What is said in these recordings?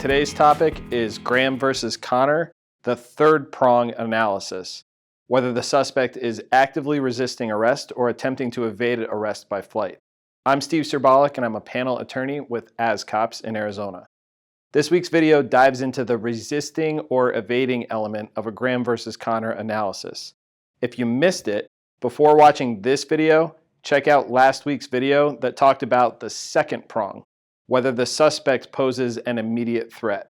Today's topic is Graham versus Connor, the third prong analysis, whether the suspect is actively resisting arrest or attempting to evade arrest by flight. I'm Steve Serbalik, and I'm a panel attorney with As Cops in Arizona. This week's video dives into the resisting or evading element of a Graham versus Connor analysis. If you missed it, before watching this video, check out last week's video that talked about the second prong, whether the suspect poses an immediate threat.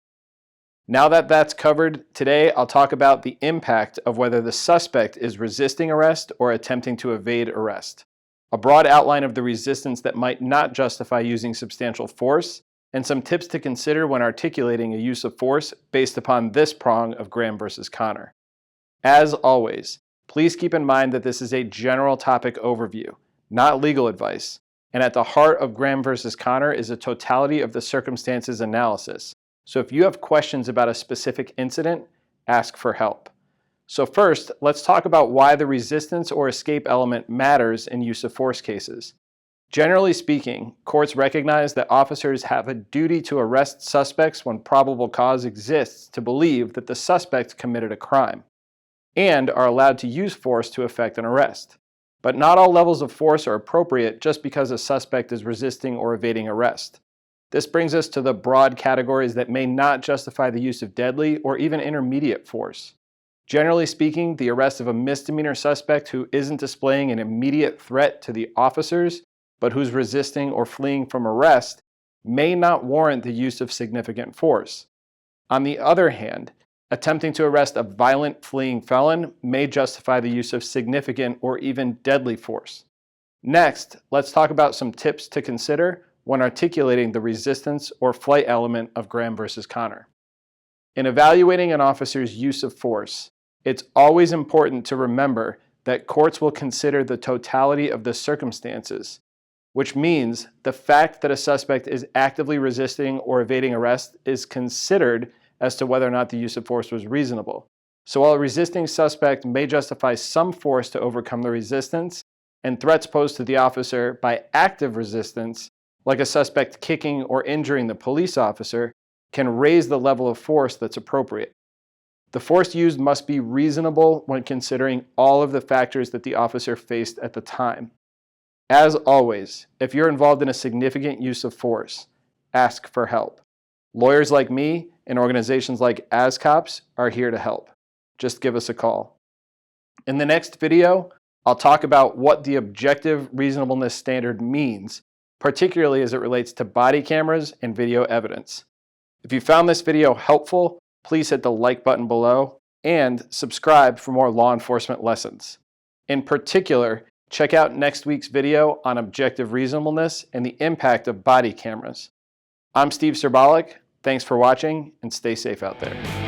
Now that that's covered, today I'll talk about the impact of whether the suspect is resisting arrest or attempting to evade arrest, a broad outline of the resistance that might not justify using substantial force, and some tips to consider when articulating a use of force based upon this prong of Graham versus Connor. As always, please keep in mind that this is a general topic overview, not legal advice, and at the heart of Graham versus Connor is a totality of the circumstances analysis. So if you have questions about a specific incident, ask for help. So first, let's talk about why the resistance or escape element matters in use of force cases. Generally speaking, courts recognize that officers have a duty to arrest suspects when probable cause exists to believe that the suspect committed a crime, and are allowed to use force to effect an arrest. But not all levels of force are appropriate just because a suspect is resisting or evading arrest. This brings us to the broad categories that may not justify the use of deadly or even intermediate force. Generally speaking, the arrest of a misdemeanor suspect who isn't displaying an immediate threat to the officers, but who's resisting or fleeing from arrest, may not warrant the use of significant force. On the other hand, attempting to arrest a violent fleeing felon may justify the use of significant or even deadly force. Next, let's talk about some tips to consider when articulating the resistance or flight element of Graham versus Connor. In evaluating an officer's use of force, it's always important to remember that courts will consider the totality of the circumstances, which means the fact that a suspect is actively resisting or evading arrest is considered as to whether or not the use of force was reasonable. So while a resisting suspect may justify some force to overcome the resistance, and threats posed to the officer by active resistance, like a suspect kicking or injuring the police officer, can raise the level of force that's appropriate. The force used must be reasonable when considering all of the factors that the officer faced at the time. As always, if you're involved in a significant use of force, ask for help. Lawyers like me and organizations like As Cops are here to help. Just give us a call. In the next video, I'll talk about what the objective reasonableness standard means, particularly as it relates to body cameras and video evidence. If you found this video helpful, please hit the like button below and subscribe for more law enforcement lessons. In particular, check out next week's video on objective reasonableness and the impact of body cameras. I'm Steve Serbalik. Thanks for watching, and stay safe out there.